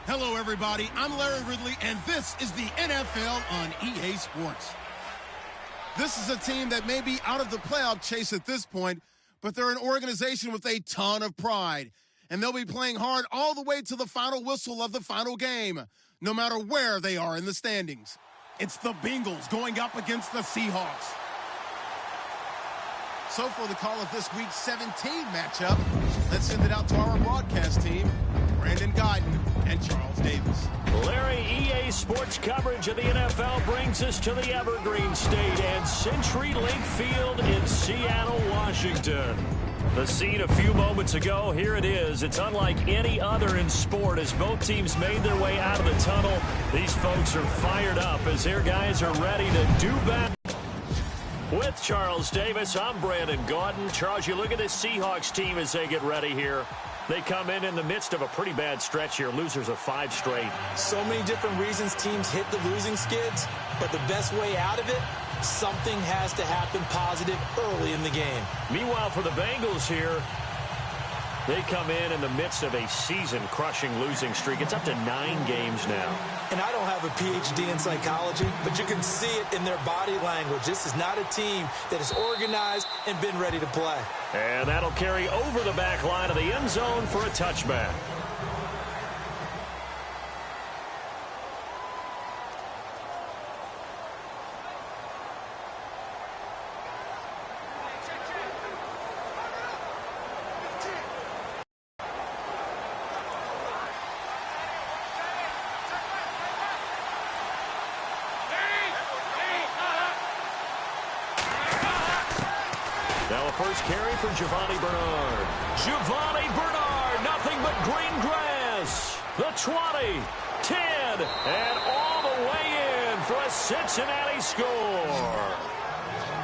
Hello, everybody. I'm Larry Ridley, and this is the NFL on EA Sports. This is a team that may be out of the playoff chase at this point, but they're an organization with a ton of pride, and they'll be playing hard all the way to the final whistle of the final game, no matter where they are in the standings. It's the Bengals going up against the Seahawks. So for the call of this week's 17 matchup, let's send it out to our broadcast team, Brandon Guyton and Charles Davis. Larry, EA Sports coverage of the NFL brings us to the Evergreen State and CenturyLink Field in Seattle, Washington. The scene a few moments ago, here it is. It's unlike any other in sport as both teams made their way out of the tunnel. These folks are fired up as their guys are ready to do battle. With Charles Davis, I'm Brandon Guyton. Charles, you look at this Seahawks team as they get ready here. They come in the midst of a pretty bad stretch here. Losers of 5 straight. So many different reasons teams hit the losing skids, but the best way out of it, something has to happen positive early in the game. Meanwhile, for the Bengals here, they come in the midst of a season-crushing losing streak. It's up to 9 games now. And I don't have a PhD in psychology, but you can see it in their body language. This is not a team that is organized and been ready to play. And that'll carry over the back line of the end zone for a touchback. Now a first carry for Giovanni Bernard. Giovanni Bernard, nothing but green grass. The 20, 10, and all the way in for a Cincinnati score.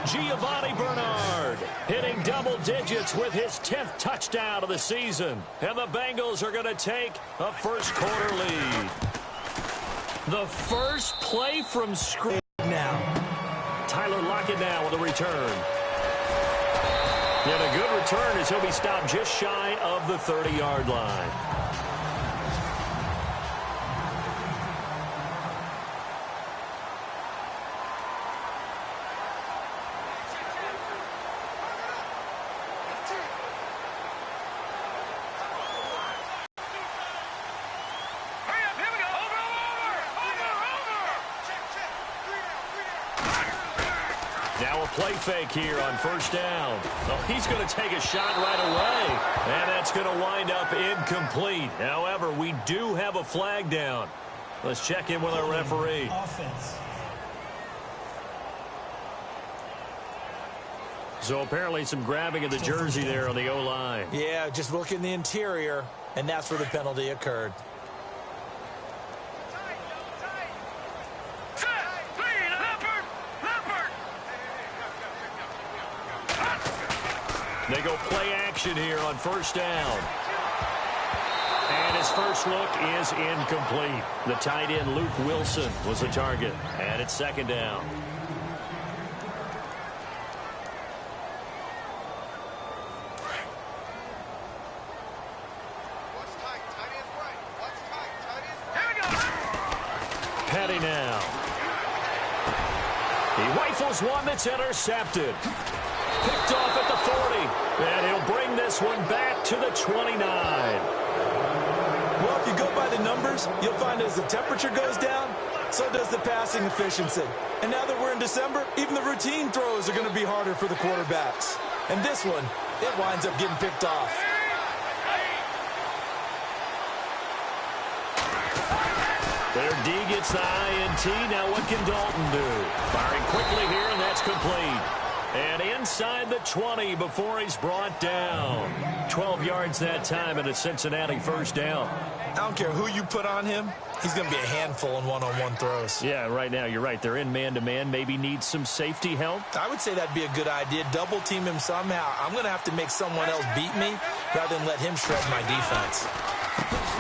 Giovanni Bernard hitting double digits with his 10th touchdown of the season. And the Bengals are going to take a first quarter lead. The first play from scrimmage now. Tyler Lockett now with a return. And a good return as he'll be stopped just shy of the 30-yard line. Now a play fake here on first down. Oh, he's going to take a shot right away. And that's going to wind up incomplete. However, we do have a flag down. Let's check in with our referee. Offense. So apparently some grabbing of the jersey there on the O-line. Yeah, just look in the interior, and that's where the penalty occurred. They go play action here on first down. And his first look is incomplete. The tight end, Luke Wilson, was the target. And it's second down. Petty now. He rifles one that's intercepted. Picked off at the 40, and he'll bring this one back to the 29. Well, if you go by the numbers, you'll find as the temperature goes down, so does the passing efficiency. And now that we're in December, even the routine throws are going to be harder for the quarterbacks. And this one, it winds up getting picked off. Their D gets the INT. Now what can Dalton do? Firing quickly here, and that's complete. And inside the 20 before he's brought down. 12 yards that time and a Cincinnati first down. I don't care who you put on him. He's going to be a handful in one-on-one throws. Yeah, right now, you're right. They're in man-to-man. Maybe need some safety help. I would say that'd be a good idea. Double team him somehow. I'm going to have to make someone else beat me rather than let him shred my defense.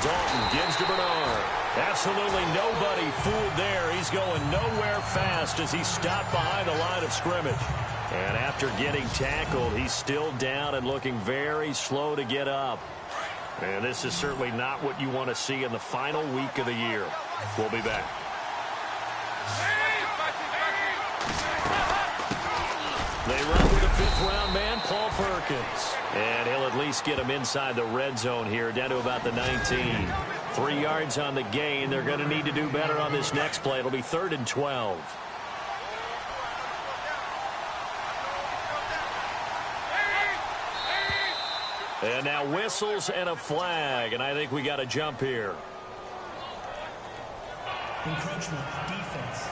Dalton gives to Bernard. Absolutely nobody fooled there. He's going nowhere fast as he stopped behind the line of scrimmage. And after getting tackled, he's still down and looking very slow to get up. And this is certainly not what you want to see in the final week of the year. We'll be back. They run with a fifth-round man, Paul Perkins. And he'll at least get him inside the red zone here, down to about the 19. 3 yards on the gain. They're going to need to do better on this next play. It'll be 3rd and 12. And now whistles and a flag, and I think we got to jump here. Encroachment, defense.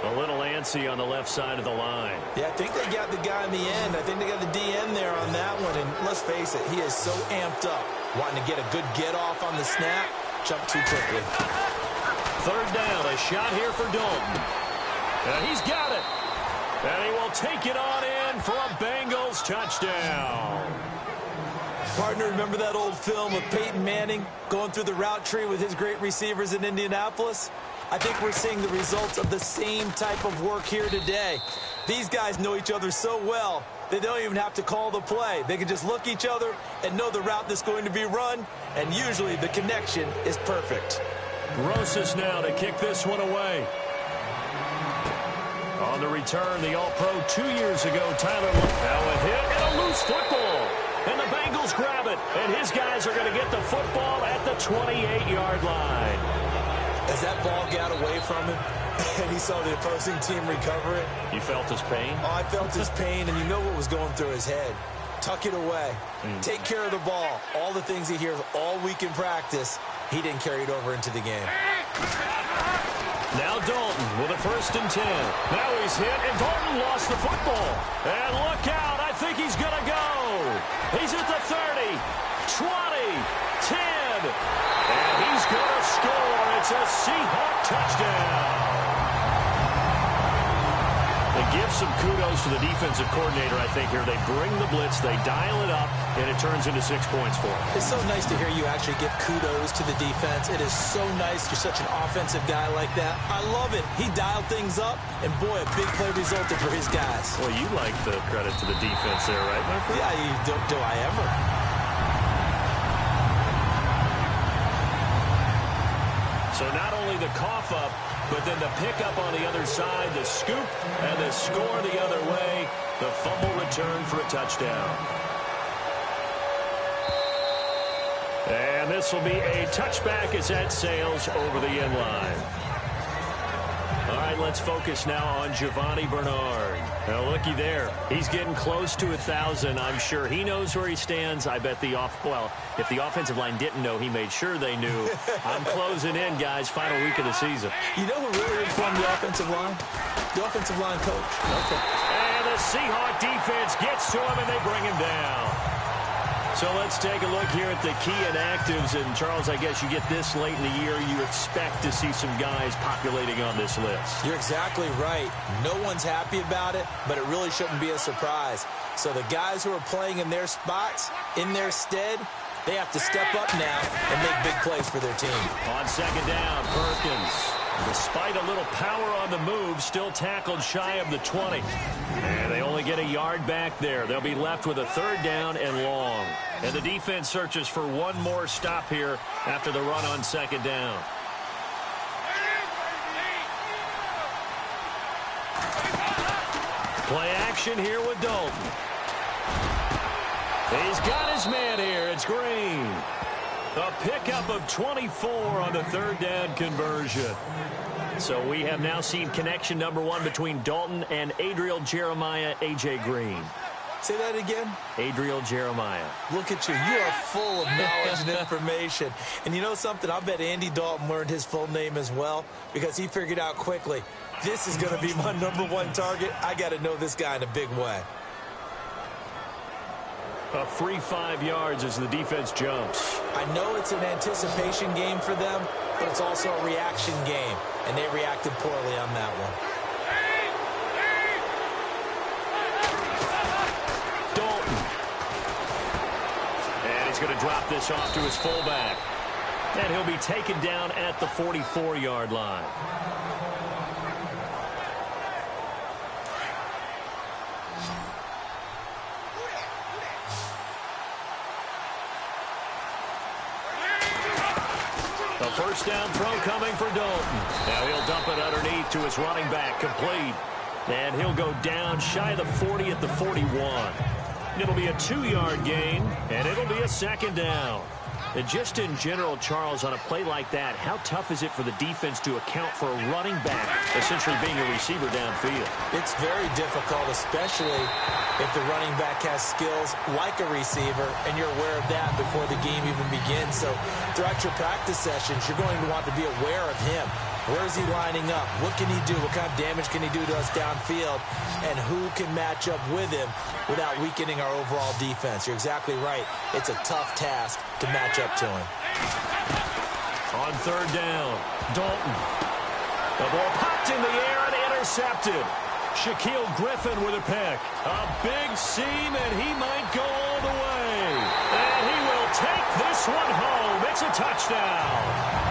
A little antsy on the left side of the line. Yeah, I think they got the guy in the end. I think they got the DN there on that one. And let's face it, he is so amped up, wanting to get a good get off on the snap. Jump too quickly. 3rd down, a shot here for Dalton. And he's got it. And he will take it on in for a Bengals touchdown. Partner, remember that old film of Peyton Manning going through the route tree with his great receivers in Indianapolis? I think we're seeing the results of the same type of work here today. These guys know each other so well, they don't even have to call the play. They can just look each other and know the route that's going to be run, and usually the connection is perfect. Rosas now to kick this one away. On the return, the All-Pro 2 years ago, Tyler now a hit and a loose football. And the Bengals grab it, and his guys are going to get the football at the 28-yard line. As that ball got away from him, and he saw the opposing team recover it. You felt his pain? Oh, I felt his pain, and you know what was going through his head. Tuck it away. Take care of the ball. All the things he hears all week in practice, he didn't carry it over into the game. Now Dalton with a 1st and 10. Now he's hit, and Dalton lost the football. And look out, I think he's going to go. He's at the 30, 20, 10, and he's going to score. It's a Seahawk touchdown. They give some kudos to the defensive coordinator, I think, here. They bring the blitz, they dial it up, and it turns into 6 points for them. It's so nice to hear you actually give kudos to the defense. It is so nice. You're such an offensive guy like that. I love it. He dialed things up, and boy, a big play resulted for his guys. Well, you like the credit to the defense there, right, my friend? Yeah, do I ever? So not only the cough up, but then the pickup on the other side, the scoop, and the score the other way. The fumble return for a touchdown. And this will be a touchback as that sails over the end line. All right, let's focus now on Giovanni Bernard. Now, looky there. He's getting close to 1,000. I'm sure he knows where he stands. I bet if the offensive line didn't know, he made sure they knew. I'm closing in, guys. Final week of the season. You know who really informed the offensive line? The offensive line coach. Okay. And the Seahawk defense gets to him, and they bring him down. So let's take a look here at the key inactives. And, Charles, I guess you get this late in the year, you expect to see some guys populating on this list. You're exactly right. No one's happy about it, but it really shouldn't be a surprise. So the guys who are playing in their spots, in their stead, they have to step up now and make big plays for their team. On 2nd down, Perkins, despite a little power on the move, still tackled shy of the 20. And they only get a yard back there. They'll be left with a 3rd down and long. And the defense searches for one more stop here after the run on 2nd down. Play action here with Dalton. He's got his man here. It's Green. A pickup of 24 on the 3rd down conversion. So we have now seen connection number 1 between Dalton and Adriel Jeremiah, A.J. Green. Say that again. Adriel Jeremiah. Look at you. You are full of knowledge and information. And you know something? I bet Andy Dalton learned his full name as well because he figured out quickly, this is going to be my number 1 target. I got to know this guy in a big way. A free 5 yards as the defense jumps. I know it's an anticipation game for them, but it's also a reaction game, and they reacted poorly on that one. Dalton. And he's going to drop this off to his fullback. And he'll be taken down at the 44-yard line. A first down throw coming for Dalton. Now he'll dump it underneath to his running back, complete. And he'll go down shy of the 40 at the 41. It'll be a 2-yard gain, and it'll be a second down. And just in general, Charles, on a play like that, how tough is it for the defense to account for a running back essentially being a receiver downfield? It's very difficult, especially if the running back has skills like a receiver, and you're aware of that before the game even begins. So throughout your practice sessions, you're going to want to be aware of him. Where is he lining up? What can he do? What kind of damage can he do to us downfield? And who can match up with him without weakening our overall defense? You're exactly right. It's a tough task to match up to him. On third down, Dalton. The ball popped in the air and intercepted. Shaquille Griffin with a pick. A big seam, and he might go all the way. And he will take this one home. It's a touchdown.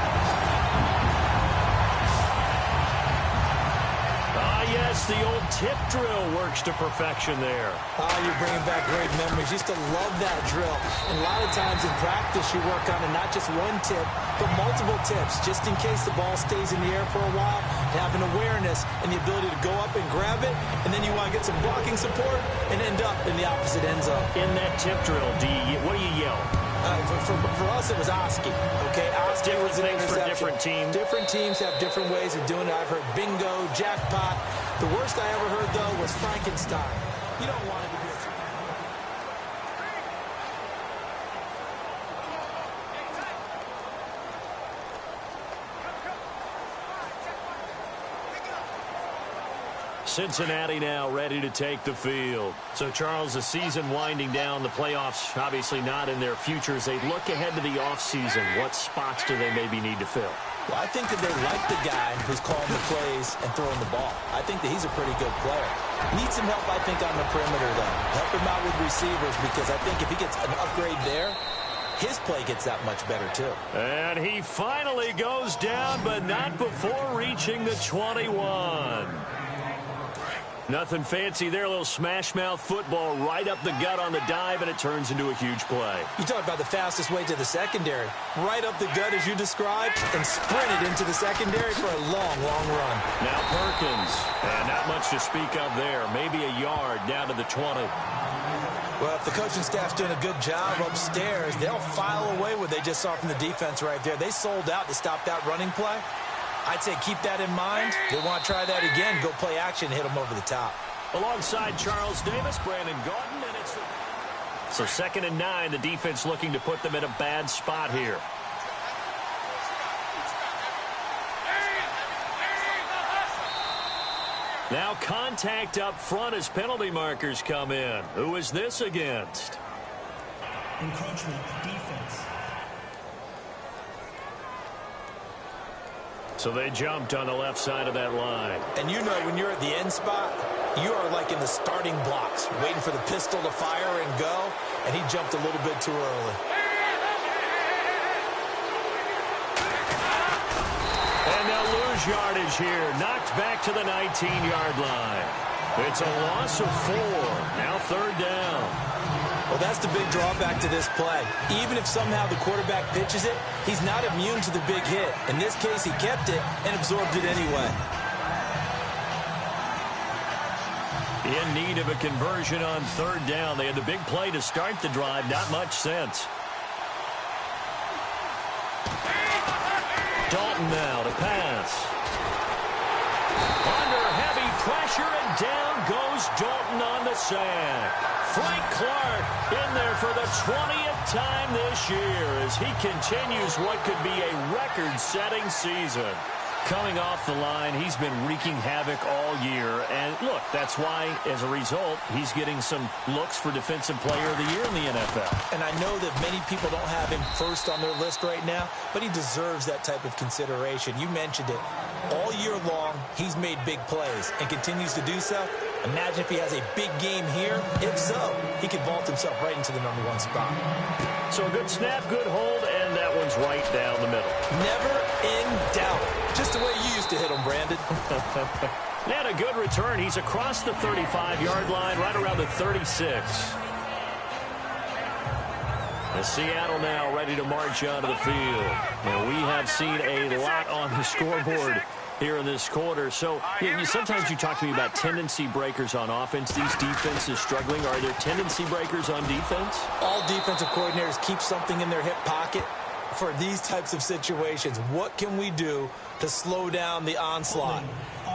Yes, the old tip drill works to perfection there. Oh, you're bringing back great memories. Used to love that drill. And a lot of times in practice, you work on it, not just one tip, but multiple tips, just in case the ball stays in the air for a while, have an awareness and the ability to go up and grab it, and then you want to get some blocking support and end up in the opposite end zone. In that tip drill, what do you yell? For us, it was Oski. Okay, Oski was an things for interception. different teams. Different teams have different ways of doing it. I've heard bingo, jackpot. The worst I ever heard, though, was Frankenstein. You don't want it to be a... Cincinnati now ready to take the field. So, Charles, the season winding down, the playoffs obviously not in their future. As they look ahead to the offseason, what spots do they maybe need to fill? Well, I think that they like the guy who's calling the plays and throwing the ball. I think that he's a pretty good player. Needs some help, I think, on the perimeter, though. Help him out with receivers, because I think if he gets an upgrade there, his play gets that much better, too. And he finally goes down, but not before reaching the 21. Nothing fancy there. A little smash-mouth football right up the gut on the dive, and it turns into a huge play. You talk about the fastest way to the secondary. Right up the gut, as you described, and sprinted into the secondary for a long, long run. Now Perkins, and not much to speak of there. Maybe a yard down to the 20. Well, if the coaching staff's doing a good job upstairs, they'll file away what they just saw from the defense right there. They sold out to stop that running play. I'd say keep that in mind. They want to try that again. Go play action, hit them over the top. Alongside Charles Davis, Brandon Gauton, and it's so 2nd and 9. The defense looking to put them in a bad spot here. Now contact up front as penalty markers come in. Who is this against? Encroachment defense. So they jumped on the left side of that line. And you know when you're at the end spot, you are like in the starting blocks, waiting for the pistol to fire and go, and he jumped a little bit too early. And they'll lose yardage here. Knocked back to the 19-yard line. It's a loss of 4. Now 3rd down. Well, that's the big drawback to this play. Even if somehow the quarterback pitches it, he's not immune to the big hit. In this case, he kept it and absorbed it anyway. In need of a conversion on 3rd down. They had the big play to start the drive. Not much sense. Dalton now to pass. Under heavy pressure, and down goes Dalton on the sack. Frank Clark in there for the 20th time this year as he continues what could be a record-setting season. Coming off the line, he's been wreaking havoc all year. And look, that's why, as a result, he's getting some looks for Defensive Player of the Year in the NFL. And I know that many people don't have him first on their list right now, but he deserves that type of consideration. You mentioned it. All year long, he's made big plays and continues to do so. Imagine if he has a big game here. If so, he could vault himself right into the #1 spot. So a good snap, good hold, and that one's right down the middle. Never in doubt. Just the way you used to hit him, Brandon. And a good return. He's across the 35-yard line, right around the 36. As Seattle now ready to march onto the field. Now, we have seen a lot on the scoreboard here in this quarter. So sometimes you talk to me about tendency breakers on offense. These defenses struggling. Are there tendency breakers on defense? All defensive coordinators keep something in their hip pocket for these types of situations. What can we do to slow down the onslaught?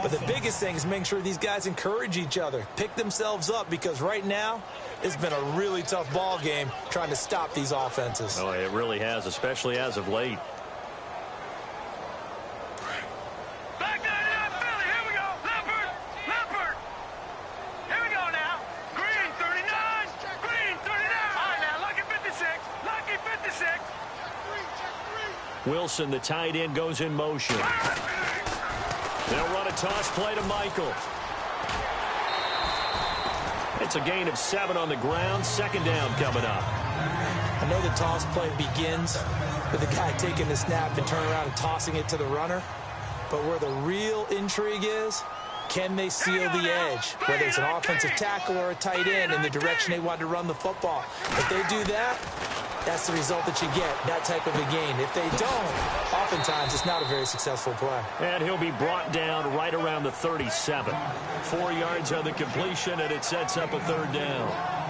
But the biggest thing is making sure these guys encourage each other, pick themselves up, because right now it's been a really tough ball game trying to stop these offenses. Oh, it really has, especially as of late. Wilson, the tight end, goes in motion. They'll run a toss play to Michael. It's a gain of 7 on the ground. Second down coming up. I know the toss play begins with the guy taking the snap and turning around and tossing it to the runner. But where the real intrigue is, can they seal the edge? Whether it's an offensive tackle or a tight end in the direction they want to run the football. If they do that, that's the result that you get, that type of a gain. If they don't, oftentimes it's not a very successful play. And he'll be brought down right around the 37. 4 yards on the completion, and it sets up a third down.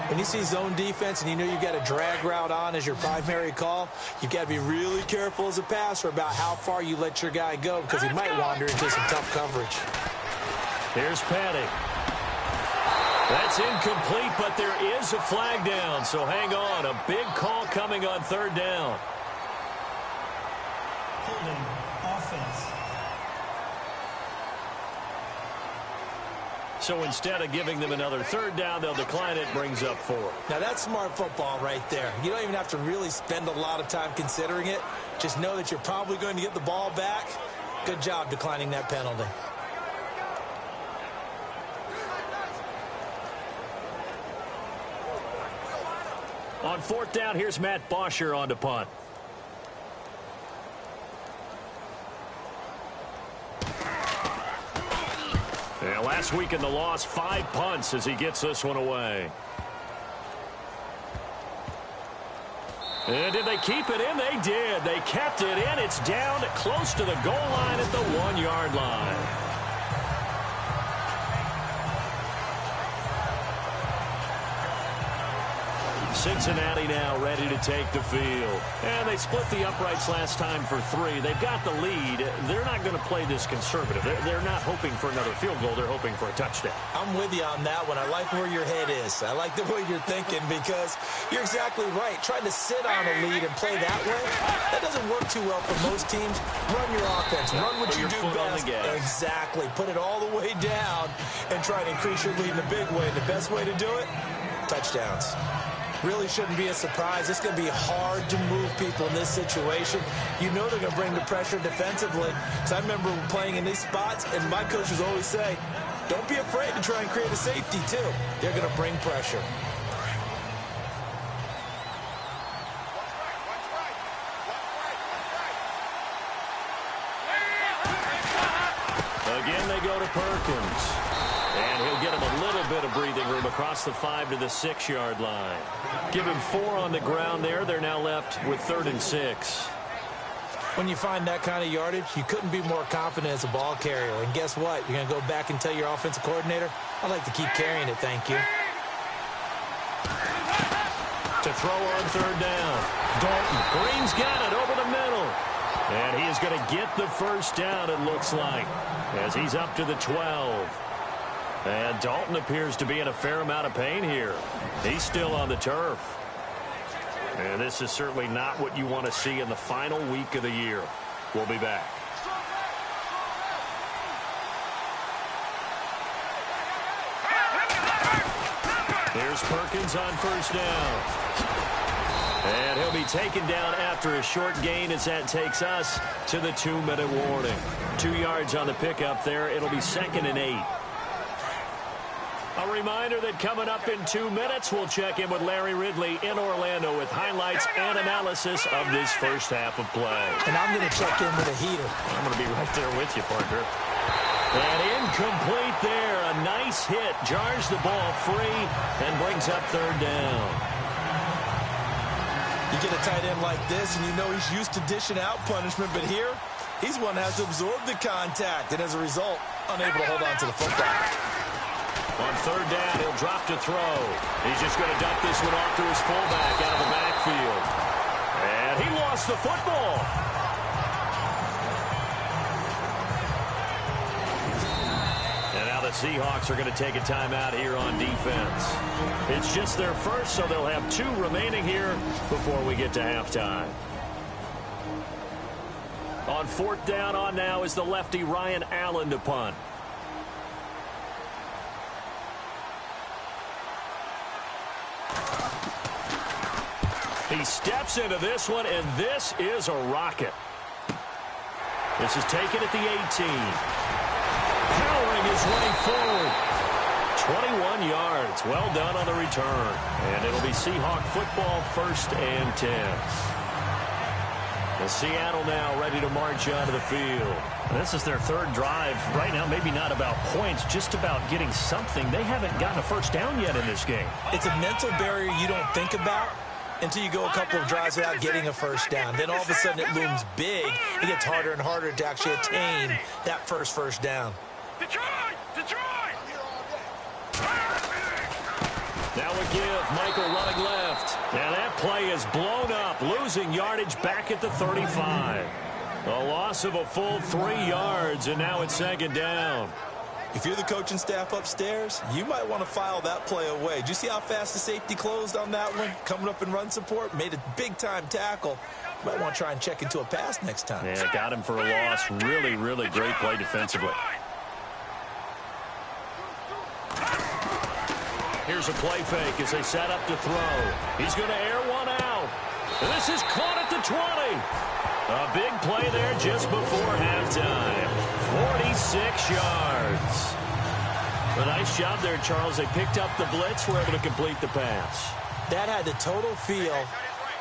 When you see zone defense and you know you've got a drag route on as your primary call, you've got to be really careful as a passer about how far you let your guy go, because he might wander into some tough coverage. Here's Petty. That's incomplete, but there is a flag down, so hang on. A big call coming on third down. Holding offense. So instead of giving them another third down, they'll decline it, brings up 4. Now that's smart football right there. You don't even have to really spend a lot of time considering it. Just know that you're probably going to get the ball back. Good job declining that penalty. On fourth down, here's Matt Bosher on to punt. Yeah, last week in the loss, 5 punts as he gets this one away. And did they keep it in? They did. They kept it in. It's down close to the goal line at the 1-yard line. Cincinnati now ready to take the field. And they split the uprights last time for 3. They've got the lead. They're not going to play this conservative. They're not hoping for another field goal. They're hoping for a touchdown. I'm with you on that one. I like where your head is. I like the way you're thinking, because you're exactly right. Trying to sit on a lead and play that way, that doesn't work too well for most teams. Run your offense. Run what you do best. Exactly. Put it all the way down and try to increase your lead in a big way. The best way to do it, touchdowns. Really shouldn't be a surprise. It's going to be hard to move people in this situation. You know they're going to bring the pressure defensively. Because I remember playing in these spots, and my coaches always say, don't be afraid to try and create a safety, too. They're going to bring pressure. Again, they go to Perkins. And he'll get him a little bit of breathing room across the 5 to the 6-yard line. Give him 4 on the ground there. They're now left with 3rd and 6. When you find that kind of yardage, you couldn't be more confident as a ball carrier. And guess what? You're going to go back and tell your offensive coordinator, I'd like to keep carrying it, thank you. To throw on 3rd down. Dalton. Green's got it over the middle. And he is going to get the first down, it looks like, as he's up to the 12. And Dalton appears to be in a fair amount of pain here. He's still on the turf. And this is certainly not what you want to see in the final week of the year. We'll be back. Here's Perkins on first down. And he'll be taken down after a short gain as that takes us to the 2-minute warning. 2 yards on the pickup there. It'll be 2nd and 8. A reminder that coming up in 2 minutes, we'll check in with Larry Ridley in Orlando with highlights and analysis of this first half of play. And I'm going to check in with a heater. I'm going to be right there with you, partner. And incomplete there. A nice hit. Jars the ball free and brings up 3rd down. You get a tight end like this, and you know he's used to dishing out punishment, but here, he's one that has to absorb the contact, and as a result, unable to hold on to the football. On third down, he'll drop to throw. He's just going to dump this one off to his fullback out of the backfield. And he lost the football. And now the Seahawks are going to take a timeout here on defense. It's just their first, so they'll have 2 remaining here before we get to halftime. On fourth down on now is the lefty Ryan Allen to punt. He steps into this one, and this is a rocket. This is taken at the 18. Powering his way forward. 21 yards. Well done on the return. And it'll be Seahawk football, 1st and 10. And Seattle now ready to march onto the field. This is their 3rd drive. Right now, maybe not about points, just about getting something. They haven't gotten a first down yet in this game. It's a mental barrier you don't think about until you go a couple of drives without getting a first down. Then all of a sudden it looms big. It gets harder and harder to actually attain that first down. Now a give. Michael running left. Now that play is blown up, losing yardage back at the 35. A loss of a full 3 yards, and now it's 2nd down. If you're the coaching staff upstairs, you might want to file that play away. Did you see how fast the safety closed on that one? Coming up in run support, made a big-time tackle. You might want to try and check into a pass next time. Yeah, got him for a loss. Really, really great play defensively. Here's a play fake as they set up to throw. He's going to air one out. And this is caught at the 20. A big play there just before halftime. 46 yards. A nice job there, Charles. They picked up the blitz, were able to complete the pass. That had the total feel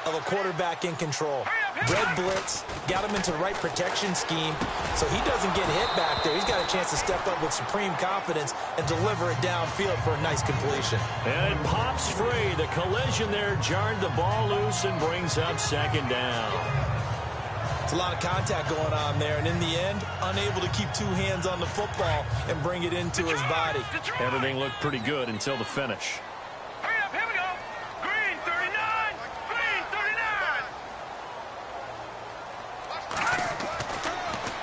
of a quarterback in control. Red blitz, got him into the right protection scheme, so he doesn't get hit back there. He's got a chance to step up with supreme confidence and deliver it downfield for a nice completion. And it pops free. The collision there jarred the ball loose and brings up 2nd down. It's a lot of contact going on there, and in the end, unable to keep 2 hands on the football and bring it into his body. Everything looked pretty good until the finish. Hurry up, here we go. Green 39, green 39.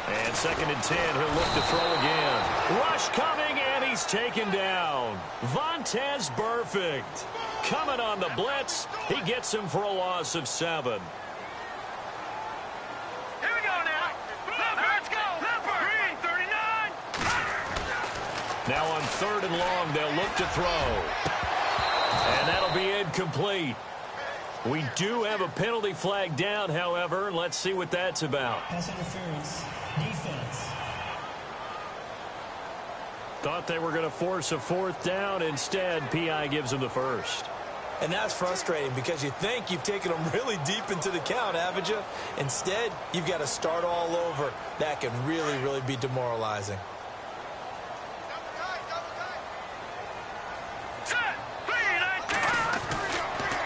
And 2nd and 10, he'll look to throw again. Rush coming, and he's taken down. Vontaze Burfict coming on the blitz. He gets him for a loss of 7. Now on 3rd and long, they'll look to throw. And that'll be incomplete. We do have a penalty flag down, however, and let's see what that's about. Pass interference. Defense. Thought they were going to force a 4th down. Instead, PI gives them the first. And that's frustrating because you think you've taken them really deep into the count, haven't you? Instead, you've got to start all over. That can really, really be demoralizing.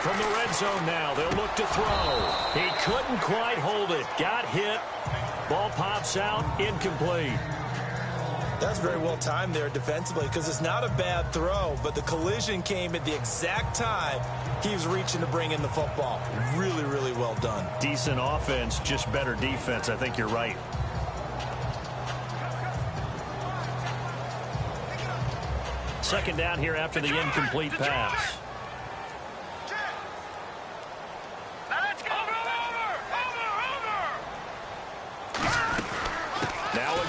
From the red zone now, they'll look to throw. He couldn't quite hold it. Got hit. Ball pops out. Incomplete. That's very well timed there defensively because it's not a bad throw, but the collision came at the exact time he was reaching to bring in the football. Really, really well done. Decent offense, just better defense. I think you're right. Second down here after the incomplete pass.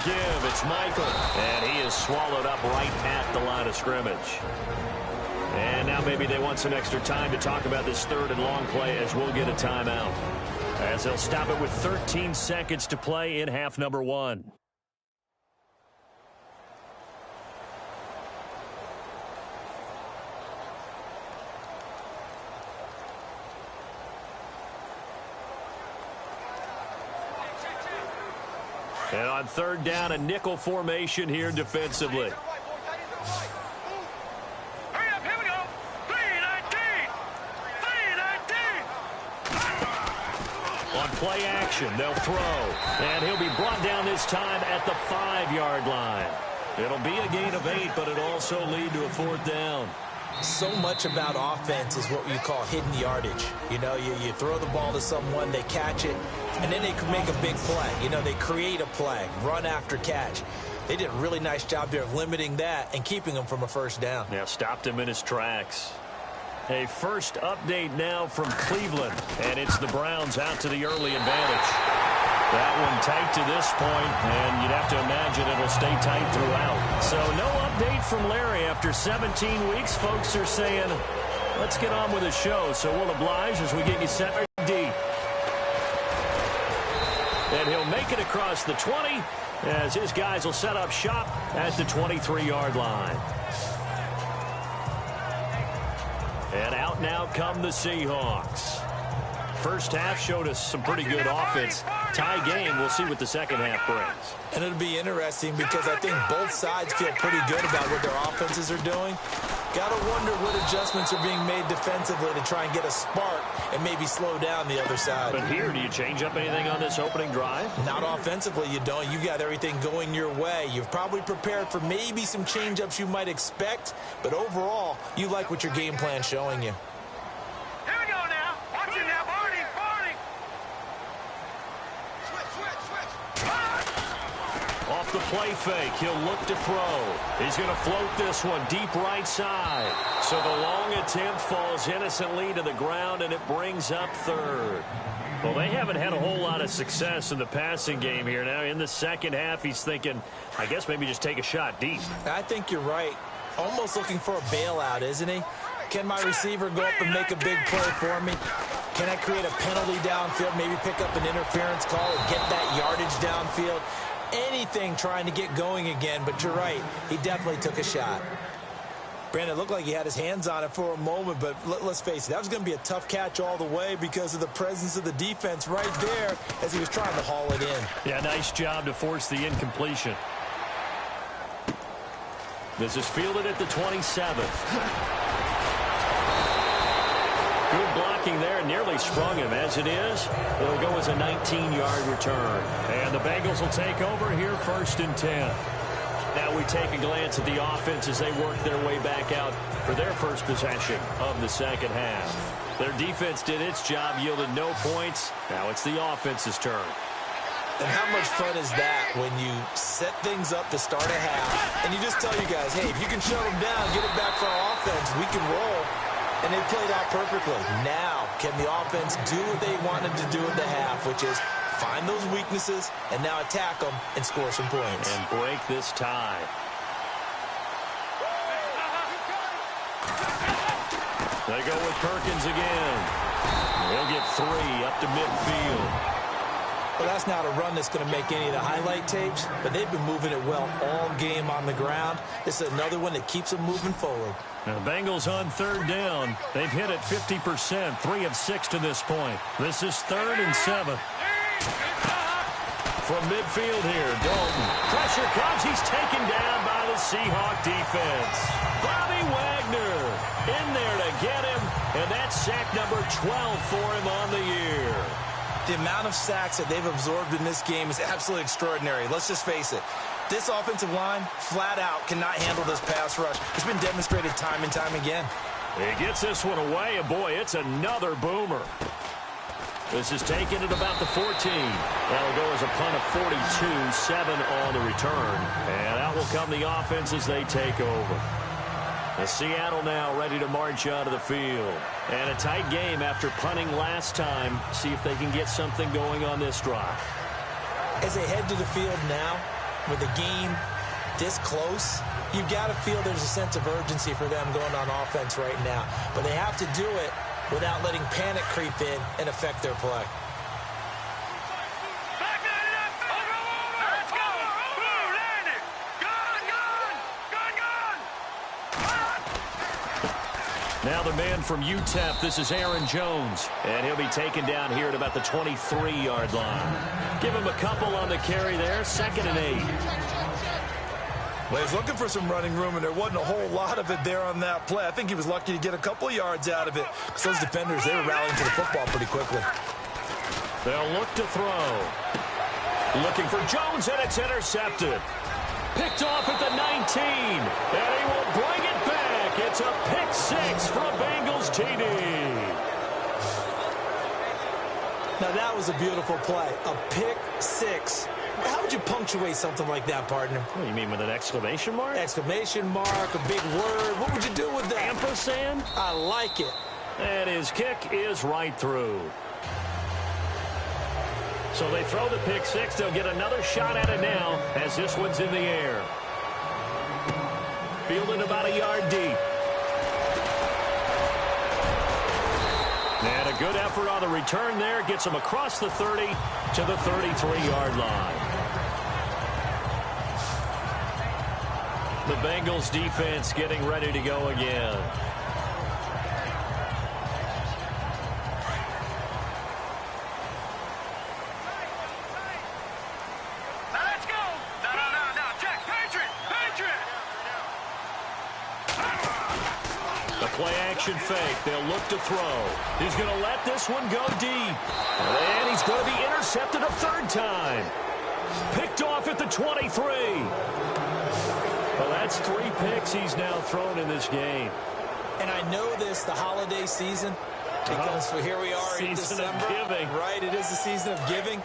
Give. It's Michael. And he is swallowed up right at the line of scrimmage. And now maybe they want some extra time to talk about this 3rd and long play as we'll get a timeout. As they'll stop it with 13 seconds to play in half number 1. And on 3rd down, a nickel formation here defensively. Hurry up, here we go. 319. 319. play action. They'll throw. And he'll be brought down this time at the 5-yard line. It'll be a gain of 8, but it'll also lead to a 4th down. So much about offense is what you call hidden yardage. You know, you throw the ball to someone, they catch it, and then they can make a big play. You know, they create a play, run after catch. They did a really nice job there of limiting that and keeping him from a 1st down. Yeah, stopped him in his tracks. A first update now from Cleveland, and it's the Browns out to the early advantage. That one tight to this point, and you'd have to imagine it'll stay tight throughout. So no update from Larry. After 17 weeks, folks are saying, let's get on with the show. So we'll oblige as we get you set deep. And he'll make it across the 20 as his guys will set up shop at the 23-yard line. And out now come the Seahawks. First half showed us some pretty good offense. Tie game, we'll see what the second half brings. And it'll be interesting because I think both sides feel pretty good about what their offenses are doing. Got to wonder what adjustments are being made defensively to try and get a spark and maybe slow down the other side. But here, do you change up anything on this opening drive? Not offensively, you don't. You got everything going your way. You've probably prepared for maybe some change-ups you might expect, but overall, you like what your game plan's showing you. Here we go now. Watch it now, Barney. Off the play fake, he'll look to throw. He's going to float this one deep right side. So the long attempt falls innocently to the ground, and it brings up 3rd. Well, they haven't had a whole lot of success in the passing game here. Now, in the second half, he's thinking, I guess maybe just take a shot deep. I think you're right. Almost looking for a bailout, isn't he? Can my receiver go up and make a big play for me? Can I create a penalty downfield, maybe pick up an interference call and get that yardage downfield? Anything trying to get going again, but you're right. He definitely took a shot. Brandon, it looked like he had his hands on it for a moment, but let's face it, that was going to be a tough catch all the way because of the presence of the defense right there as he was trying to haul it in. Yeah, nice job to force the incompletion. This is fielded at the 27th. Good blocking there, nearly sprung him. As it is, it'll go as a 19-yard return. And the Bengals will take over here 1st and 10. Now we take a glance at the offense as they work their way back out for their first possession of the second half. Their defense did its job, yielded no points. Now it's the offense's turn. And how much fun is that when you set things up to start a half, and you just tell you guys, hey, if you can shut them down, get it back for our offense, we can roll. And they played out perfectly. Now, can the offense do what they wanted to do at the half, which is find those weaknesses and now attack them and score some points. And break this tie. They go with Perkins again. He'll get 3 up to midfield. Well, that's not a run that's going to make any of the highlight tapes, but they've been moving it well all game on the ground. This is another one that keeps them moving forward. Now, the Bengals on 3rd down. They've hit it 50%, 3 of 6 to this point. This is 3rd and 7. From midfield here, Dalton. Pressure comes. He's taken down by the Seahawk defense. Bobby Wagner in there to get him, and that's sack number 12 for him on the year. The amount of sacks that they've absorbed in this game is absolutely extraordinary. Let's just face it. This offensive line, flat out, cannot handle this pass rush. It's been demonstrated time and time again. He gets this one away, and boy, it's another boomer. This is taken at about the 14. That'll go as a punt of 42, 7 on the return. And out will come the offense as they take over. And Seattle now ready to march out of the field. And a tight game after punting last time. See if they can get something going on this drive. As they head to the field now, with the game this close, you've got to feel there's a sense of urgency for them going on offense right now. But they have to do it without letting panic creep in and affect their play. Now the man from UTEP, this is Aaron Jones, and he'll be taken down here at about the 23-yard line. Give him a couple on the carry there, 2nd and 8. Well, he was looking for some running room, and there wasn't a whole lot of it there on that play. I think he was lucky to get a couple of yards out of it, because those defenders, they were rallying to the football pretty quickly. They'll look to throw. Looking for Jones, and it's intercepted. Picked off at the 19, and he will bring it back. It's a pick six for a Bengals TD. Now, that was a beautiful play. A pick six. How would you punctuate something like that, partner? What do you mean, with an exclamation mark? Exclamation mark, a big word. What would you do with that? Ampersand? I like it. And his kick is right through. So they throw the pick six. They'll get another shot at it now as this one's in the air. Fielded about a yard deep. And a good effort on the return there. Gets him across the 30 to the 33-yard line. The Bengals defense getting ready to go again. Play-action fake. They'll look to throw. He's going to let this one go deep. And he's going to be intercepted a third time. Picked off at the 23. Well, that's 3 picks he's now thrown in this game. And I know this, the holiday season, because here we are in December. Season of giving. Right, it is the season of giving.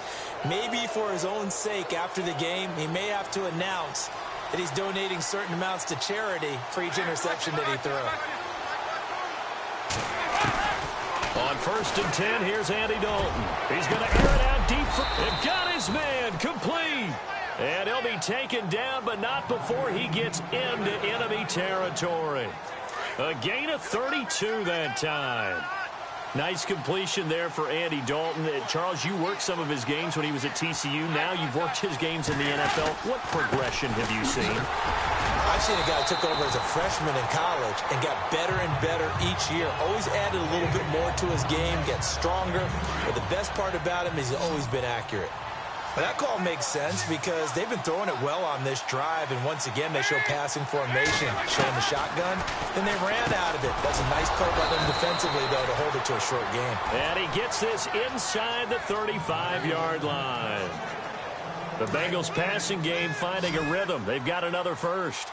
Maybe for his own sake after the game, he may have to announce that he's donating certain amounts to charity for each interception that he threw. On 1st and 10, here's Andy Dalton. He's going to air it out deep. They've got his man complete. And he'll be taken down, but not before he gets into enemy territory. A gain of 32 that time. Nice completion there for Andy Dalton. Charles, you worked some of his games when he was at TCU. Now you've worked his games in the NFL. What progression have you seen? I've seen a guy who took over as a freshman in college and got better and better each year. Always added a little bit more to his game, gets stronger. But the best part about him is he's always been accurate. Well, that call makes sense because they've been throwing it well on this drive, and once again they show passing formation, showing the shotgun. Then they ran out of it. That's a nice play by them defensively, though, to hold it to a short game. And he gets this inside the 35-yard line. The Bengals passing game finding a rhythm. They've got another first.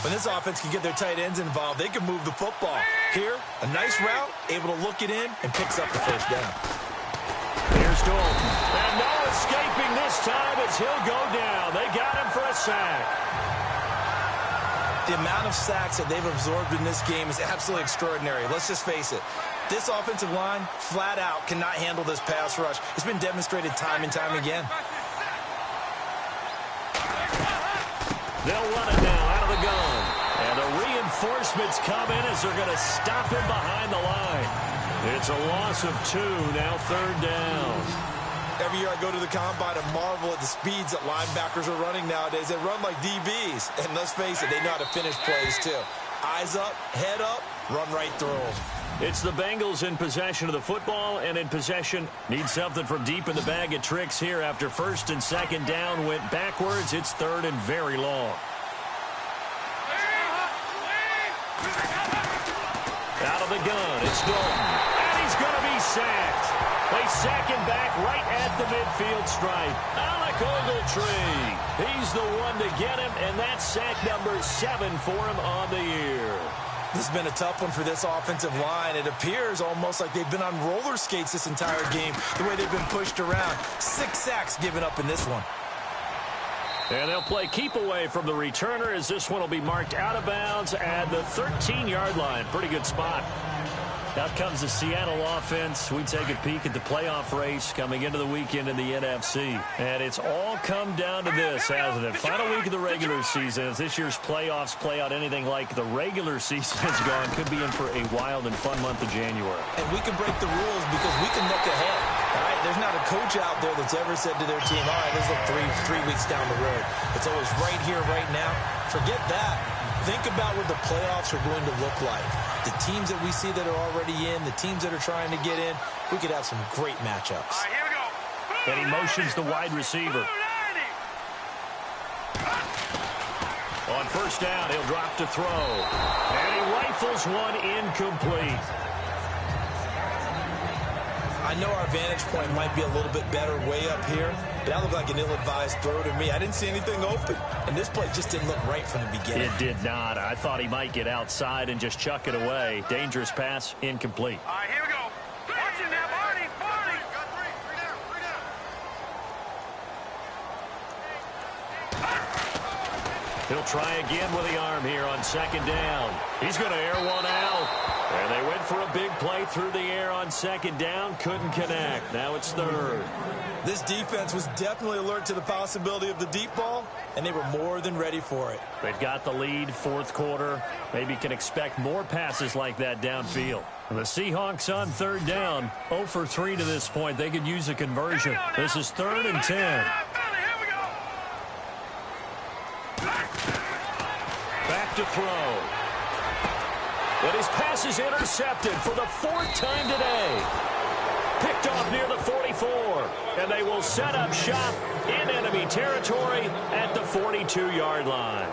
When this offense can get their tight ends involved, they can move the football. Here, a nice route, able to look it in, and picks up the first down. Here's Dalton. And no escaping this time as he'll go down. They got him for a sack. The amount of sacks that they've absorbed in this game is absolutely extraordinary. Let's just face it. This offensive line, flat out, cannot handle this pass rush. It's been demonstrated time and time again. They'll run it now out of the gun. And the reinforcements come in as they're going to stop him behind the line. It's a loss of 2, now 3rd down. Every year I go to the combine and marvel at the speeds that linebackers are running nowadays. They run like DBs. And let's face it, they know how to finish plays too. Eyes up, head up, run right through them. It's the Bengals in possession of the football, and in possession need something from deep in the bag of tricks here. After 1st and 2nd down went backwards, it's 3rd and very long. Out of the gun, it's Dalton, and he's going to be sacked. They sack him back right at the midfield stripe. Alec Ogletree, he's the one to get him, and that's sack number 7 for him on the year. This has been a tough one for this offensive line. It appears almost like they've been on roller skates this entire game, the way they've been pushed around. 6 sacks given up in this one. And they'll play keep away from the returner as this one will be marked out of bounds at the 13-yard line. Pretty good spot. Out comes the Seattle offense. We take a peek at the playoff race coming into the weekend in the NFC. And it's all come down to this, hasn't it? Final week of the regular season. As this year's playoffs play out anything like the regular season has gone, could be in for a wild and fun month of January. And we can break the rules because we can look ahead. All right? There's not a coach out there that's ever said to their team, all right, let's look three weeks down the road. It's always right here, right now. Forget that. Think about what the playoffs are going to look like. The teams that we see that are already in, the teams that are trying to get in, we could have some great matchups. All right, here we go. And he motions the wide receiver. On 1st down, he'll drop to throw. And he rifles one incomplete. I know our vantage point might be a little bit better way up here, but that looked like an ill-advised throw to me. I didn't see anything open, and this play just didn't look right from the beginning. It did not. I thought he might get outside and just chuck it away. Dangerous pass, incomplete. All right, here we go. Watch it now, Barney. Barney. He'll try again with the arm here on second down. He's going to air one out. And they went for a big play through the air on second down. Couldn't connect. Now it's third. This defense was definitely alert to the possibility of the deep ball, and they were more than ready for it. They've got the lead, fourth quarter. Maybe can expect more passes like that downfield. And the Seahawks on third down, 0 for 3 to this point. They could use a conversion. This is 3rd and 10. Back to throw. But his pass is intercepted for the 4th time today. Picked off near the 44. And they will set up shop in enemy territory at the 42-yard line.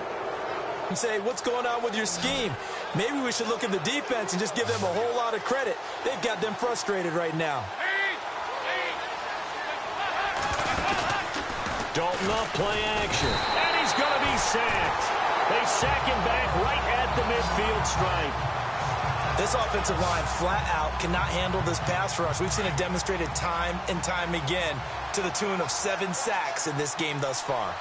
You say, what's going on with your scheme? Maybe we should look at the defense and just give them a whole lot of credit. They've got them frustrated right now. Dalton off play action. And he's going to be sacked. They sack him back right at the midfield stripe. This offensive line flat out cannot handle this pass rush. We've seen it demonstrated time and time again to the tune of 7 sacks in this game thus far.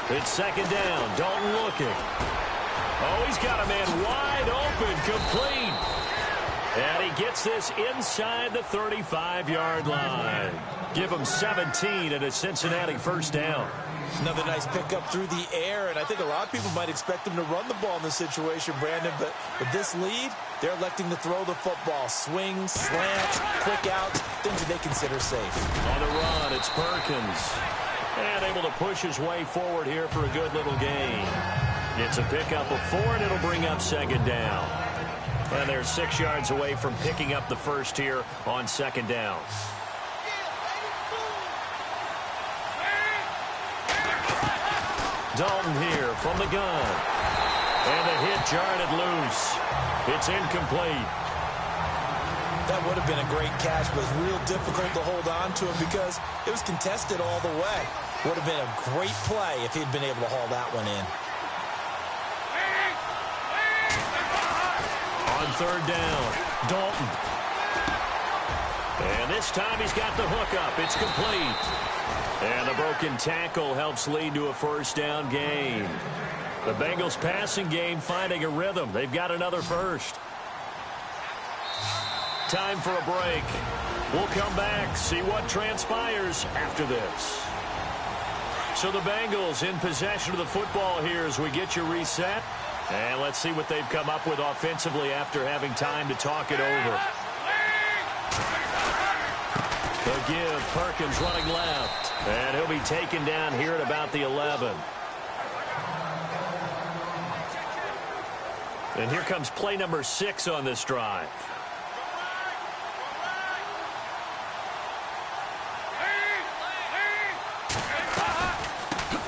It's second down. Dalton looking. Oh, he's got a man wide open, complete. And he gets this inside the 35-yard line. Give him 17 and a Cincinnati first down. Another nice pickup through the air, and I think a lot of people might expect him to run the ball in this situation, Brandon, but with this lead, they're electing to throw the football. Swings, slants, quick outs, things that they consider safe. On the run, it's Perkins. And able to push his way forward here for a good little gain. It's a pickup of 4, and it'll bring up second down. And they're 6 yards away from picking up the first here on second down. Dalton here from the gun. And the hit jarred it loose. It's incomplete. That would have been a great catch, but it's real difficult to hold on to it because it was contested all the way. Would have been a great play if he'd been able to haul that one in. On third down, Dalton. And this time he's got the hook up. It's complete. And the broken tackle helps lead to a first down gain. The Bengals passing game finding a rhythm. They've got another first. Time for a break. We'll come back, see what transpires after this. So the Bengals in possession of the football here as we get you reset. And let's see what they've come up with offensively after having time to talk it over. The give, Perkins running left. And he'll be taken down here at about the 11. And here comes play number 6 on this drive.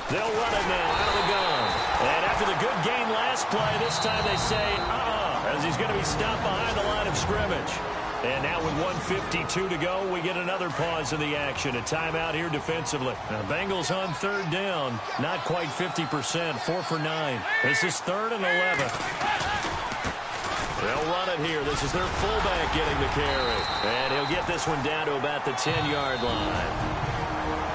They'll run it now out of the gun. And after the good gain last play, this time they say, as he's going to be stopped behind the line of scrimmage. And now with 1:52 to go, we get another pause in the action. A timeout here defensively. Now, Bengals on third down. Not quite 50%. 4 for 9. This is 3rd and 11. They'll run it here. This is their fullback getting the carry. And he'll get this one down to about the 10-yard line.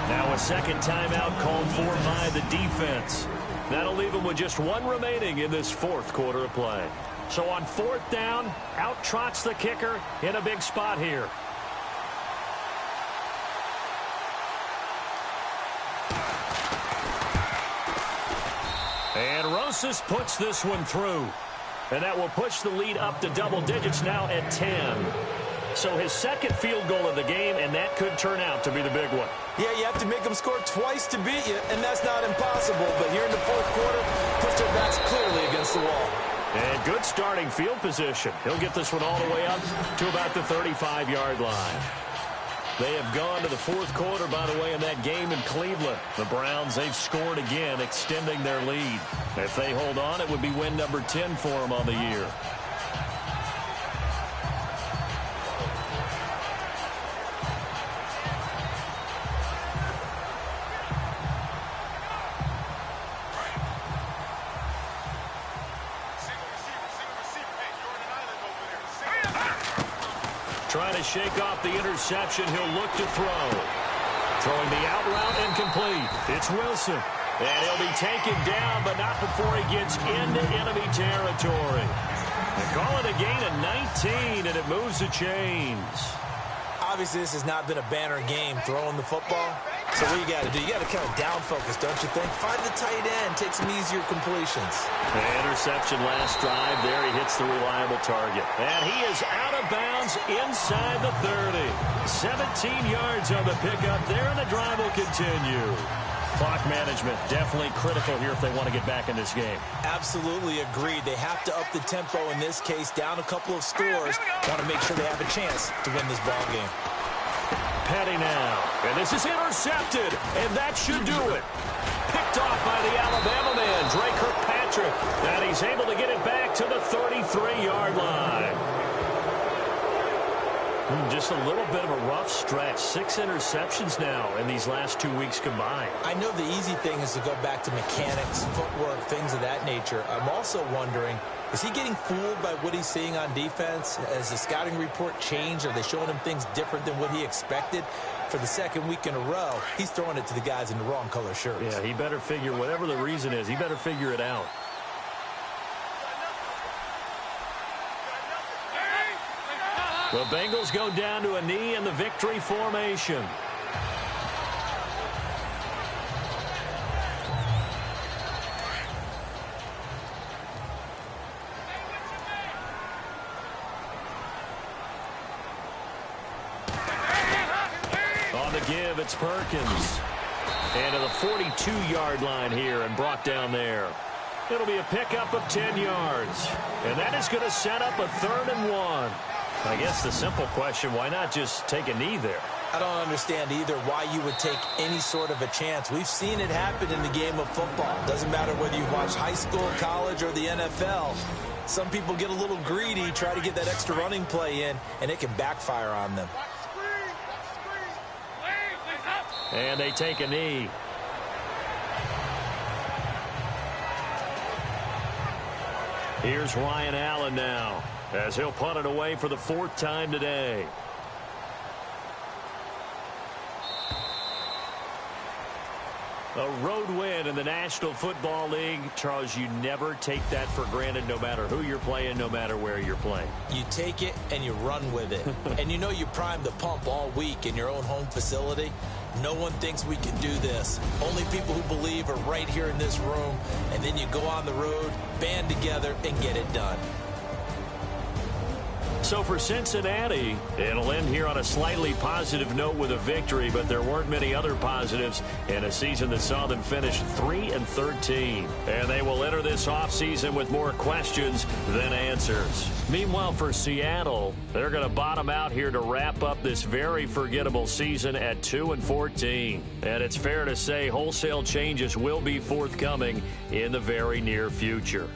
Now a second timeout called for by the defense. That'll leave them with just 1 remaining in this 4th quarter of play. So on 4th down, out trots the kicker in a big spot here. And Rosas puts this one through. And that will push the lead up to double digits now at 10. So his second field goal of the game, and that could turn out to be the big one. Yeah, you have to make them score twice to beat you, and that's not impossible. But here in the 4th quarter, puts their backs clearly against the wall. And good starting field position. He'll get this one all the way up to about the 35-yard line. They have gone to the fourth quarter, by the way, in that game in Cleveland. The Browns, they've scored again, extending their lead. If they hold on, it would be win number 10 for them on the year. Trying to shake off the interception. He'll look to throw. Throwing the out route incomplete. It's Wilson. And he'll be taken down, but not before he gets into enemy territory. They call it a gain of 19, and it moves the chains. Obviously, this has not been a banner game throwing the football. So what you got to do, you got to kind of down focus, don't you think? Find the tight end, take some easier completions. The interception last drive there. He hits the reliable target. And he is out of bounds inside the 30. 17 yards on the pickup there, and the drive will continue. Clock management definitely critical here if they want to get back in this game. Absolutely agreed. They have to up the tempo in this case, down a couple of scores. Want to make sure they have a chance to win this ball game. Petty now. And this is intercepted. And that should do it. Picked off by the Alabama man, Drake Kirkpatrick. And he's able to get it back to the 33-yard line. Just a little bit of a rough stretch. 6 interceptions now in these last 2 weeks combined. I know the easy thing is to go back to mechanics, footwork, things of that nature. I'm also wondering, is he getting fooled by what he's seeing on defense? Has the scouting report changed? Are they showing him things different than what he expected? For the second week in a row, he's throwing it to the guys in the wrong color shirts. Yeah, he better figure, whatever the reason is, he better figure it out. The Bengals go down to a knee in the victory formation. On the give, it's Perkins. And to the 42-yard line here and brought down there. It'll be a pickup of 10 yards. And that is going to set up a 3rd and 1. I guess the simple question, why not just take a knee there? I don't understand either why you would take any sort of a chance. We've seen it happen in the game of football. Doesn't matter whether you watch high school, college, or the NFL. Some people get a little greedy, try to get that extra running play in, and it can backfire on them. And they take a knee. Here's Ryan Allen now, as he'll punt it away for the 4th time today. A road win in the National Football League. Charles, you never take that for granted, no matter who you're playing, no matter where you're playing. You take it and you run with it. And you know you primed the pump all week in your own home facility. No one thinks we can do this. Only people who believe are right here in this room. And then you go on the road, band together, and get it done. So for Cincinnati, it'll end here on a slightly positive note with a victory, but there weren't many other positives in a season that saw them finish 3-13. And they will enter this offseason with more questions than answers. Meanwhile, for Seattle, they're going to bottom out here to wrap up this very forgettable season at 2-14. And it's fair to say wholesale changes will be forthcoming in the very near future.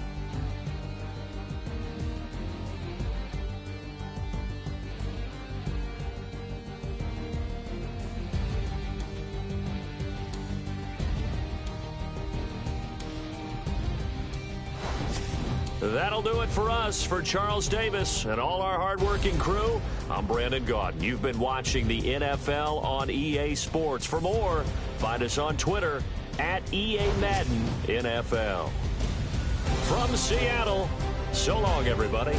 That'll do it for us. For Charles Davis and all our hardworking crew, I'm Brandon Gaudin. You've been watching the NFL on EA Sports. For more, find us on Twitter at EA Madden NFL. From Seattle, so long, everybody.